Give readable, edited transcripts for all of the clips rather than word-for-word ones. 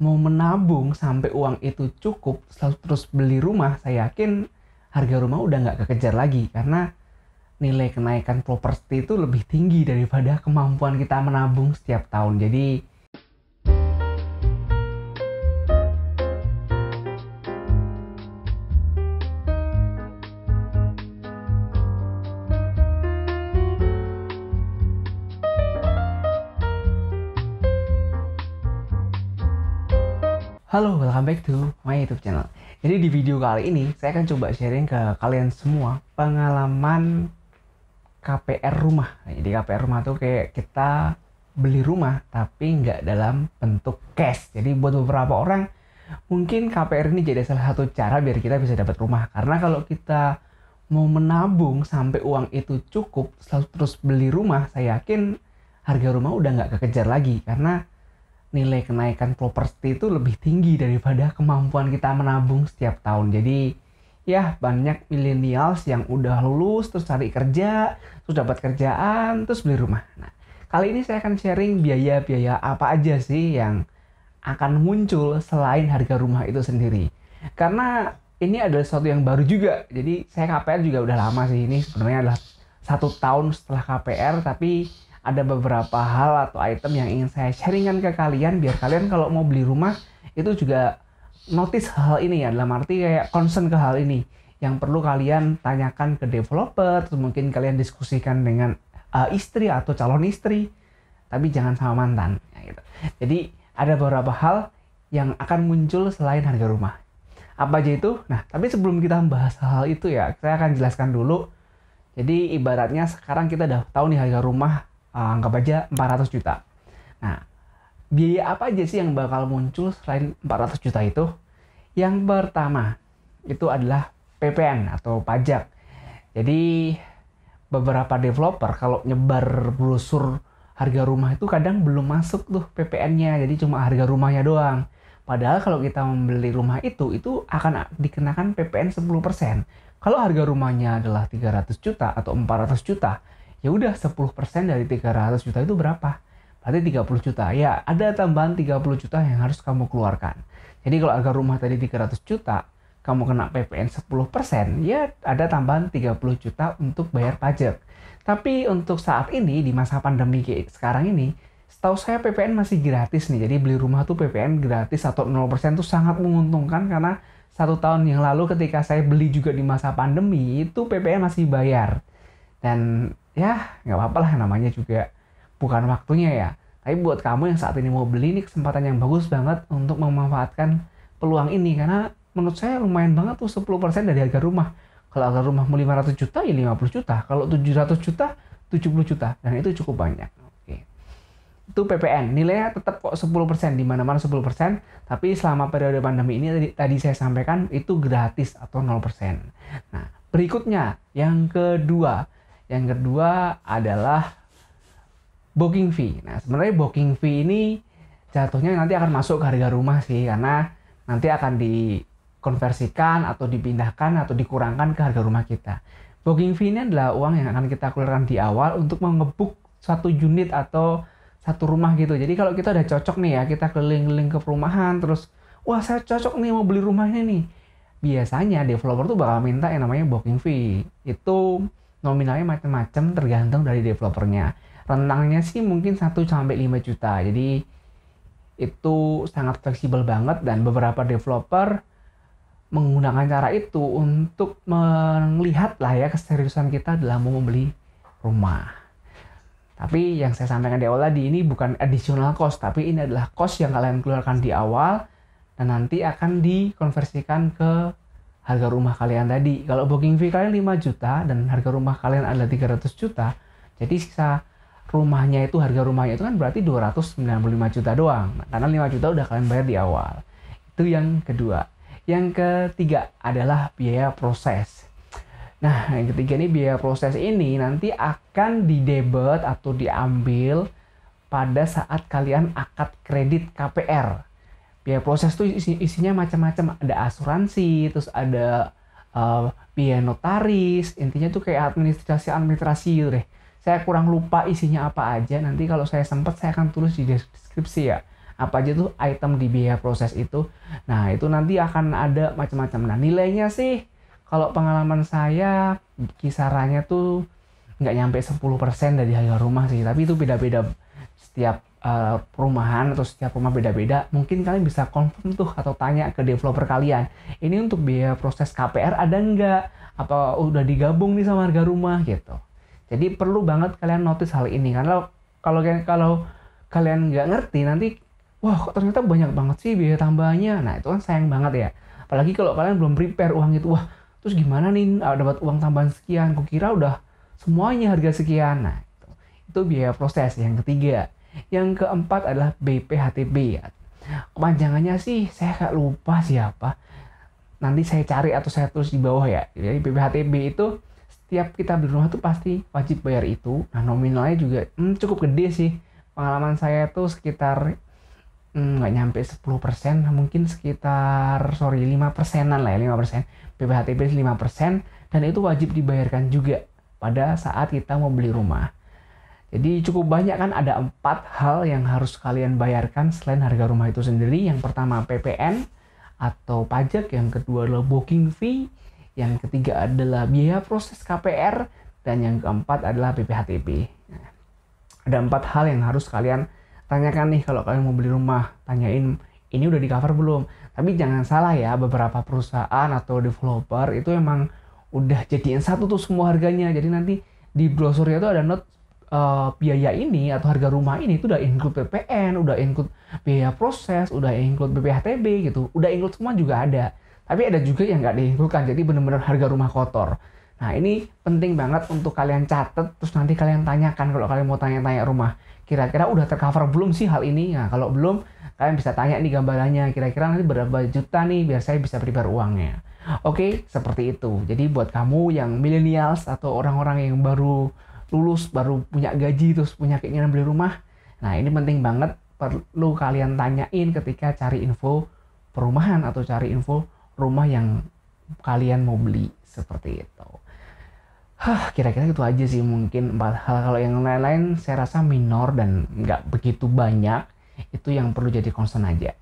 mau menabung sampai uang itu cukup selalu terus beli rumah, saya yakin harga rumah udah nggak kekejar lagi karena nilai kenaikan properti itu lebih tinggi daripada kemampuan kita menabung setiap tahun. Jadi halo, welcome back to my YouTube channel. Jadi di video kali ini saya akan coba sharing ke kalian semua pengalaman KPR rumah. Nah, jadi KPR rumah tuh kayak kita beli rumah tapi nggak dalam bentuk cash. Jadi buat beberapa orang mungkin KPR ini jadi salah satu cara biar kita bisa dapat rumah. Karena kalau kita mau menabung sampai uang itu cukup selalu terus beli rumah, saya yakin harga rumah udah nggak kekejar lagi karena nilai kenaikan properti itu lebih tinggi daripada kemampuan kita menabung setiap tahun. Jadi ya banyak millennials yang udah lulus terus cari kerja, terus dapat kerjaan, terus beli rumah. Nah, kali ini saya akan sharing biaya-biaya apa aja sih yang akan muncul selain harga rumah itu sendiri. Karena ini adalah sesuatu yang baru juga. Jadi saya KPR juga udah lama sih. Ini sebenarnya adalah 1 tahun setelah KPR, tapi ada beberapa hal atau item yang ingin saya sharingkan ke kalian biar kalian kalau mau beli rumah itu juga notice hal ini ya, dalam arti kayak concern ke hal ini yang perlu kalian tanyakan ke developer, terus mungkin kalian diskusikan dengan istri atau calon istri, tapi jangan sama mantan ya, gitu. Jadi ada beberapa hal yang akan muncul selain harga rumah. Apa aja itu? Nah, tapi sebelum kita membahas hal itu ya, saya akan jelaskan dulu. Jadi ibaratnya sekarang kita udah tahu nih harga rumah, anggap aja 400 juta. Nah, biaya apa aja sih yang bakal muncul selain 400 juta itu? Yang pertama, itu adalah PPN atau pajak. Jadi, beberapa developer kalau nyebar brosur harga rumah itu kadang belum masuk tuh PPN-nya. Jadi cuma harga rumahnya doang. Padahal kalau kita membeli rumah itu akan dikenakan PPN 10%. Kalau harga rumahnya adalah 300 juta atau 400 juta, ya udah 10% dari 300 juta itu berapa? Berarti 30 juta. Ya, ada tambahan 30 juta yang harus kamu keluarkan. Jadi kalau harga rumah tadi 300 juta, kamu kena PPN 10%, ya ada tambahan 30 juta untuk bayar pajak. Tapi untuk saat ini, di masa pandemi kayak sekarang ini, setahu saya PPN masih gratis nih. Jadi beli rumah tuh PPN gratis atau 0% tuh sangat menguntungkan karena 1 tahun yang lalu ketika saya beli juga di masa pandemi, itu PPN masih bayar. Dan ya nggak apa-apa lah, namanya juga bukan waktunya ya. Tapi buat kamu yang saat ini mau beli, ini kesempatan yang bagus banget untuk memanfaatkan peluang ini. Karena menurut saya lumayan banget tuh 10% dari harga rumah. Kalau harga rumahmu 500 juta ya 50 juta. Kalau 700 juta, 70 juta. Dan itu cukup banyak. Oke. Itu PPN. Nilainya tetap kok 10%. Di mana-mana 10%. Tapi selama periode pandemi ini tadi saya sampaikan itu gratis atau 0%. Nah, berikutnya yang kedua. Yang kedua adalah booking fee. Nah, sebenarnya booking fee ini jatuhnya nanti akan masuk ke harga rumah sih, karena nanti akan dikonversikan atau dipindahkan atau dikurangkan ke harga rumah kita. Booking fee ini adalah uang yang akan kita keluarkan di awal untuk mengebuk satu unit atau satu rumah gitu. Jadi kalau kita udah cocok nih ya, kita keliling-keliling ke perumahan, terus wah saya cocok nih mau beli rumahnya nih. Biasanya developer tuh bakal minta yang namanya booking fee. Itu nominalnya macam-macam tergantung dari developernya. Rentangnya sih mungkin 1-5 juta. Jadi itu sangat fleksibel banget dan beberapa developer menggunakan cara itu untuk melihat lah ya keseriusan kita dalam mau membeli rumah. Tapi yang saya sampaikan di awal tadi, ini bukan additional cost, tapi ini adalah cost yang kalian keluarkan di awal dan nanti akan dikonversikan ke harga rumah kalian tadi. Kalau booking fee kalian 5 juta dan harga rumah kalian adalah 300 juta, jadi sisa rumahnya itu, harga rumahnya itu kan berarti 295 juta doang. Nah, karena 5 juta udah kalian bayar di awal. Itu yang kedua. Yang ketiga adalah biaya proses. Nah, yang ketiga ini biaya proses ini nanti akan didebet atau diambil pada saat kalian akad kredit KPR. Biaya proses itu isinya macam-macam, ada asuransi, terus ada biaya notaris, intinya tuh kayak administrasi gitu deh. Saya kurang lupa isinya apa aja, nanti kalau saya sempat saya akan tulis di deskripsi ya. apa aja tuh item di biaya proses itu. Nah, itu nanti akan ada macam-macam. Nah, nilainya sih kalau pengalaman saya kisarannya tuh nggak nyampe 10% dari harga rumah sih, tapi itu beda-beda setiap perumahan atau setiap rumah beda-beda. Mungkin kalian bisa confirm tuh atau tanya ke developer kalian, ini untuk biaya proses KPR ada nggak? Apa udah digabung nih sama harga rumah gitu. Jadi perlu banget kalian notice hal ini, karena kalau kalian nggak ngerti nanti, wah kok ternyata banyak banget sih biaya tambahannya. Nah itu kan sayang banget ya. Apalagi kalau kalian belum prepare uang itu, wah terus gimana nih dapat uang tambahan sekian, kukira udah semuanya harga sekian. Nah itu biaya proses yang ketiga. Yang keempat adalah BPHTB ya. Kepanjangannya sih saya nggak lupa siapa. Nanti saya cari atau saya tulis di bawah ya. Jadi BPHTB itu setiap kita beli rumah tuh pasti wajib bayar itu. Nah nominalnya juga cukup gede sih. Pengalaman saya tuh sekitar nggak nyampe 10%, mungkin sekitar 5%-an lah ya, 5%. BPHTB 5% dan itu wajib dibayarkan juga pada saat kita mau beli rumah. Jadi cukup banyak kan, ada 4 hal yang harus kalian bayarkan selain harga rumah itu sendiri. Yang pertama PPN atau pajak, yang kedua adalah booking fee, yang ketiga adalah biaya proses KPR, dan yang keempat adalah BPHTB. Nah, ada 4 hal yang harus kalian tanyakan nih kalau kalian mau beli rumah. Tanyain ini udah di cover belum. Tapi jangan salah ya, beberapa perusahaan atau developer itu emang udah jadiin satu tuh semua harganya. Jadi nanti di brosurnya tuh ada note biaya ini atau harga rumah ini itu udah include PPN, udah include biaya proses, udah include BPHTB gitu, udah include semua juga ada. Tapi ada juga yang nggak diincludekan, jadi benar-benar harga rumah kotor. Nah ini penting banget untuk kalian catat, terus nanti kalian tanyakan kalau kalian mau tanya-tanya rumah. Kira-kira udah tercover belum sih hal ini? Nah kalau belum, kalian bisa tanya nih gambarannya, kira-kira nanti berapa juta nih biar saya bisa prepare uangnya. Oke, seperti itu. Jadi buat kamu yang millennials atau orang-orang yang baru lulus, baru punya gaji, terus punya keinginan beli rumah, nah ini penting banget, perlu kalian tanyain ketika cari info perumahan atau cari info rumah yang kalian mau beli, seperti itu. Kira-kira itu aja sih mungkin 4 hal. Kalau yang lain-lain saya rasa minor dan nggak begitu banyak, itu yang perlu jadi concern aja.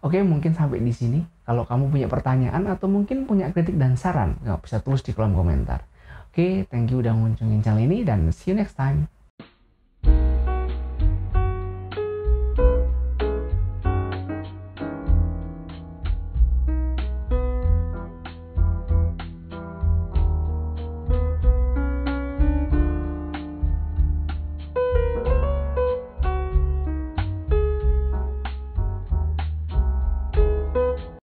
Oke, mungkin sampai di sini. Kalau kamu punya pertanyaan atau mungkin punya kritik dan saran, nggak bisa tulis di kolom komentar. Oke, thank you udah mengunjungi channel ini dan see you next time.